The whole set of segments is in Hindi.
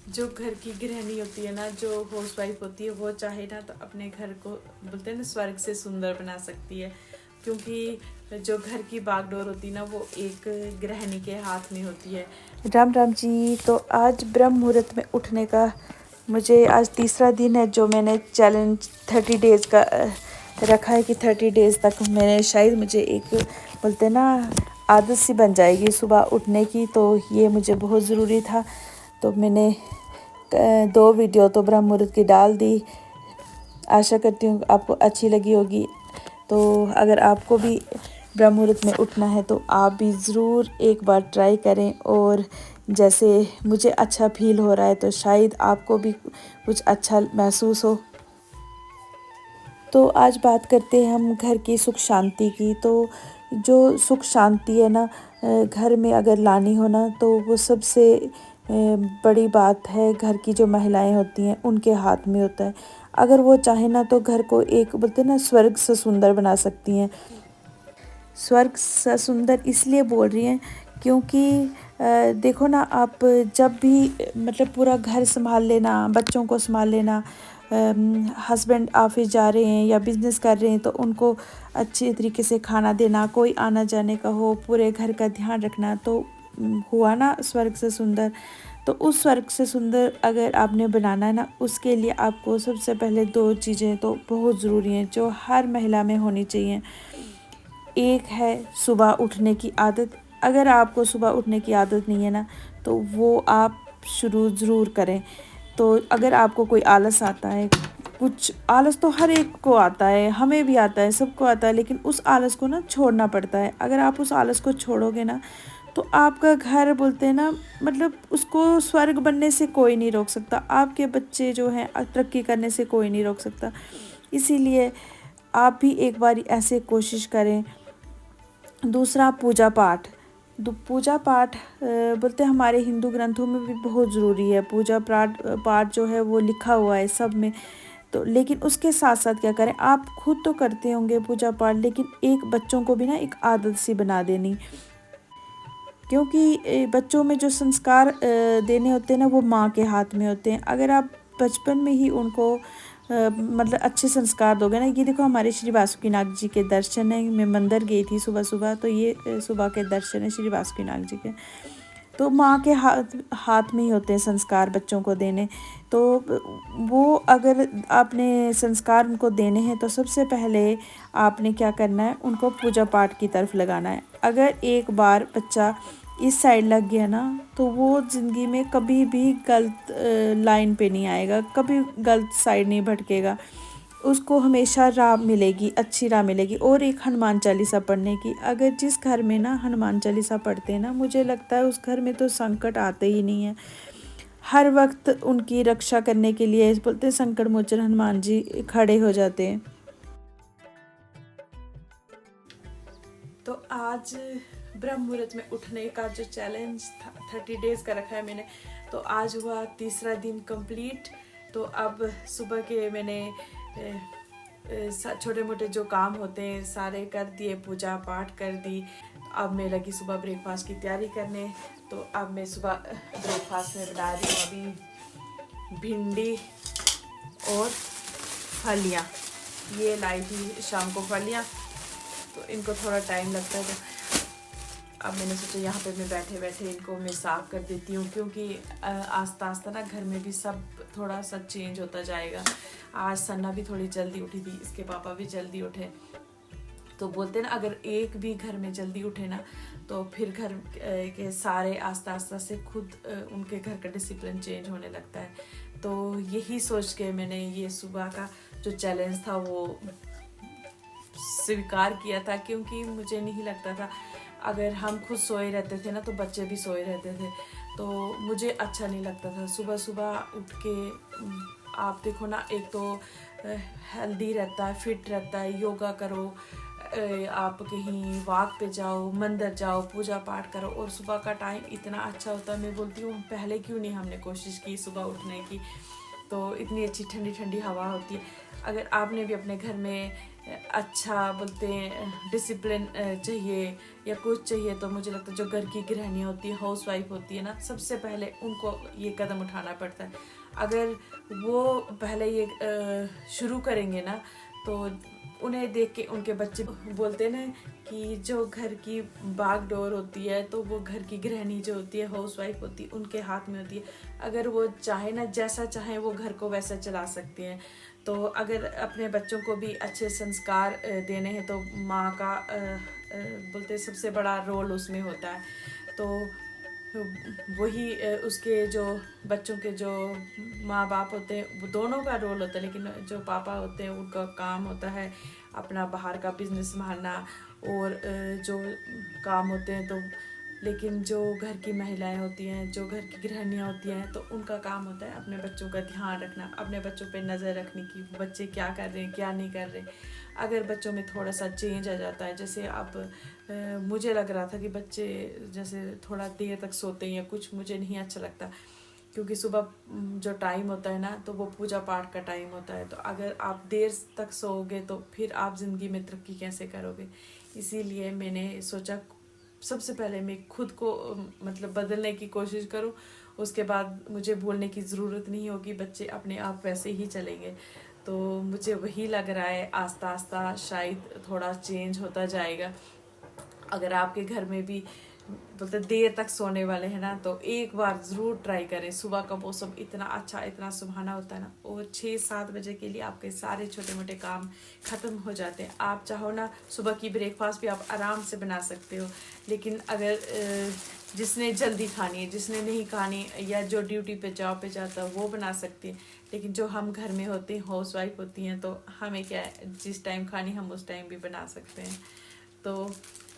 जो घर की गृहिणी होती है ना, जो हाउसवाइफ होती है, वो चाहे ना तो अपने घर को बोलते हैं ना स्वर्ग से सुंदर बना सकती है। क्योंकि जो घर की बागडोर होती है ना, वो एक गृहिणी के हाथ में होती है। राम राम जी। तो आज ब्रह्म मुहूर्त में उठने का मुझे आज तीसरा दिन है जो मैंने चैलेंज 30 डेज़ का रखा है कि 30 डेज़ तक मैंने शायद मुझे एक बोलते हैं ना आदत सी बन जाएगी सुबह उठने की। तो ये मुझे बहुत ज़रूरी था। तो मैंने 2 वीडियो तो ब्रह्म मुहूर्त की डाल दी। आशा करती हूँ आपको अच्छी लगी होगी। तो अगर आपको भी ब्रह्म मुहूर्त में उठना है तो आप भी ज़रूर एक बार ट्राई करें, और जैसे मुझे अच्छा फील हो रहा है तो शायद आपको भी कुछ अच्छा महसूस हो। तो आज बात करते हैं हम घर की सुख शांति की। तो जो सुख शांति है ना घर में अगर लानी हो ना, तो वो सबसे बड़ी बात है घर की जो महिलाएं होती हैं उनके हाथ में होता है। अगर वो चाहे ना तो घर को एक बोलते हैं ना स्वर्ग से सुंदर बना सकती हैं। स्वर्ग से सुंदर इसलिए बोल रही हैं क्योंकि देखो ना, आप जब भी मतलब पूरा घर संभाल लेना, बच्चों को संभाल लेना, हस्बैंड ऑफिस जा रहे हैं या बिजनेस कर रहे हैं तो उनको अच्छे तरीके से खाना देना, कोई आना जाने का हो, पूरे घर का ध्यान रखना, तो हुआ ना स्वर्ग से सुंदर। तो उस स्वर्ग से सुंदर अगर आपने बनाना है ना, उसके लिए आपको सबसे पहले 2 चीज़ें तो बहुत ज़रूरी हैं जो हर महिला में होनी चाहिए। एक है सुबह उठने की आदत। अगर आपको सुबह उठने की आदत नहीं है ना, तो वो आप शुरू ज़रूर करें। तो अगर आपको कोई आलस आता है, कुछ आलस तो हर एक को आता है, हमें भी आता है, सबको आता है, लेकिन उस आलस को ना छोड़ना पड़ता है। अगर आप उस आलस को छोड़ोगे ना, तो आपका घर बोलते हैं ना, मतलब उसको स्वर्ग बनने से कोई नहीं रोक सकता। आपके बच्चे जो हैं तरक्की करने से कोई नहीं रोक सकता। इसीलिए आप भी एक बार ऐसे कोशिश करें। दूसरा पूजा पाठ। पूजा पाठ बोलते हैं हमारे हिंदू ग्रंथों में भी बहुत ज़रूरी है। पूजा पाठ जो है वो लिखा हुआ है सब में। तो लेकिन उसके साथ साथ क्या करें, आप खुद तो करते होंगे पूजा पाठ, लेकिन एक बच्चों को भी ना एक आदत सी बना देनी। क्योंकि बच्चों में जो संस्कार देने होते हैं ना, वो माँ के हाथ में होते हैं। अगर आप बचपन में ही उनको मतलब अच्छे संस्कार दोगे ना, ये देखो हमारे श्री बासुकीनाथ जी के दर्शन है। मैं मंदिर गई थी सुबह सुबह, तो ये सुबह के दर्शन है श्री बासुकीनाथ जी के। तो माँ के हाथ में ही होते हैं संस्कार बच्चों को देने। तो वो अगर आपने संस्कार उनको देने हैं तो सबसे पहले आपने क्या करना है, उनको पूजा पाठ की तरफ लगाना है। अगर एक बार बच्चा इस साइड लग गया ना, तो वो ज़िंदगी में कभी भी गलत लाइन पे नहीं आएगा, कभी गलत साइड नहीं भटकेगा। उसको हमेशा राह मिलेगी, अच्छी राह मिलेगी। और एक हनुमान चालीसा पढ़ने की। अगर जिस घर में ना हनुमान चालीसा पढ़ते हैं ना, मुझे लगता है उस घर में तो संकट आते ही नहीं है। हर वक्त उनकी रक्षा करने के लिए बोलते हैं संकट मोचन हनुमान जी खड़े हो जाते हैं। तो आज ब्रह्म मुहूर्त में उठने का जो चैलेंज था 30 डेज़ का रखा है मैंने, तो आज हुआ तीसरा दिन कंप्लीट। तो अब सुबह के मैंने छोटे मोटे जो काम होते हैं सारे कर दिए, पूजा पाठ कर दी। अब मैं लगी सुबह ब्रेकफास्ट की तैयारी करने। तो अब मैं सुबह ब्रेकफास्ट में बना रही हूँ अभी भिंडी और फलियाँ। ये लाई थी शाम को फलियाँ, तो इनको थोड़ा टाइम लगता है। तो अब मैंने सोचा यहाँ पे मैं बैठे बैठे इनको मैं साफ़ कर देती हूँ, क्योंकि आस्ता आस्ता ना घर में भी सब थोड़ा सा चेंज होता जाएगा। आज सन्ना भी थोड़ी जल्दी उठी थी, इसके पापा भी जल्दी उठे। तो बोलते ना, अगर एक भी घर में जल्दी उठे ना, तो फिर घर के सारे आस्ता आस्ता से खुद उनके घर का डिसिप्लिन चेंज होने लगता है। तो यही सोच के मैंने ये सुबह का जो चैलेंज था वो स्वीकार किया था, क्योंकि मुझे नहीं लगता था अगर हम खुद सोए रहते थे ना तो बच्चे भी सोए रहते थे। तो मुझे अच्छा नहीं लगता था सुबह सुबह उठ के। आप देखो ना, एक तो हेल्दी रहता है, फिट रहता है, योगा करो, आप कहीं वॉक पे जाओ, मंदिर जाओ, पूजा पाठ करो, और सुबह का टाइम इतना अच्छा होता है। मैं बोलती हूँ पहले क्यों नहीं हमने कोशिश की सुबह उठने की। तो इतनी अच्छी ठंडी ठंडी हवा होती है। अगर आपने भी अपने घर में अच्छा बोलते हैं डिसिप्लिन चाहिए या कुछ चाहिए, तो मुझे लगता है जो घर की गृहिणी होती है, हाउस वाइफ होती है ना, सबसे पहले उनको ये कदम उठाना पड़ता है। अगर वो पहले ये शुरू करेंगे ना, तो उन्हें देख के उनके बच्चे बोलते हैं ना कि जो घर की बागडोर होती है, तो वो घर की गृहिणी जो होती है, हाउस वाइफ होती है, उनके हाथ में होती है। अगर वो चाहे ना, जैसा चाहे वो घर को वैसा चला सकते हैं। तो अगर अपने बच्चों को भी अच्छे संस्कार देने हैं, तो माँ का बोलते हैं सबसे बड़ा रोल उसमें होता है। तो वही उसके जो बच्चों के जो माँ बाप होते हैं, वो दोनों का रोल होता है, लेकिन जो पापा होते हैं उनका काम होता है अपना बाहर का बिजनेस संभालना और जो काम होते हैं। तो लेकिन जो घर की महिलाएं होती हैं, जो घर की गृहिणियाँ होती हैं, तो उनका काम होता है अपने बच्चों का ध्यान रखना, अपने बच्चों पे नज़र रखने की, बच्चे क्या कर रहे हैं क्या नहीं कर रहे। अगर बच्चों में थोड़ा सा चेंज आ जाता है, जैसे अब मुझे लग रहा था कि बच्चे जैसे थोड़ा देर तक सोते हैं या कुछ, मुझे नहीं अच्छा लगता, क्योंकि सुबह जो टाइम होता है ना, तो वो पूजा पाठ का टाइम होता है। तो अगर आप देर तक सोओगे तो फिर आप ज़िंदगी में तरक्की कैसे करोगे। इसीलिए मैंने सोचा सबसे पहले मैं खुद को मतलब बदलने की कोशिश करूं, उसके बाद मुझे बोलने की ज़रूरत नहीं होगी, बच्चे अपने आप वैसे ही चलेंगे। तो मुझे वही लग रहा है आस्ता आस्ता शायद थोड़ा चेंज होता जाएगा। अगर आपके घर में भी बोलते देर तक सोने वाले हैं ना, तो एक बार ज़रूर ट्राई करें। सुबह का मौसम इतना अच्छा, इतना सुहाना होता है ना, और 6-7 बजे के लिए आपके सारे छोटे मोटे काम ख़त्म हो जाते हैं। आप चाहो ना, सुबह की ब्रेकफास्ट भी आप आराम से बना सकते हो। लेकिन अगर जिसने जल्दी खानी है, जिसने नहीं खानी, या जो ड्यूटी पे जॉब पे जाता है, वो बना सकती है। लेकिन जो हम घर में होते हैं, हाउस वाइफ होती हैं, तो हमें क्या है, जिस टाइम खानी हम उस टाइम भी बना सकते हैं। तो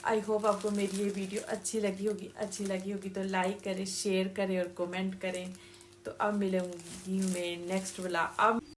आई होप आपको मेरी ये वीडियो अच्छी लगी होगी तो लाइक करें, शेयर करें और कमेंट करें। तो अब मिलूंगी मैं नेक्स्ट वाला। अब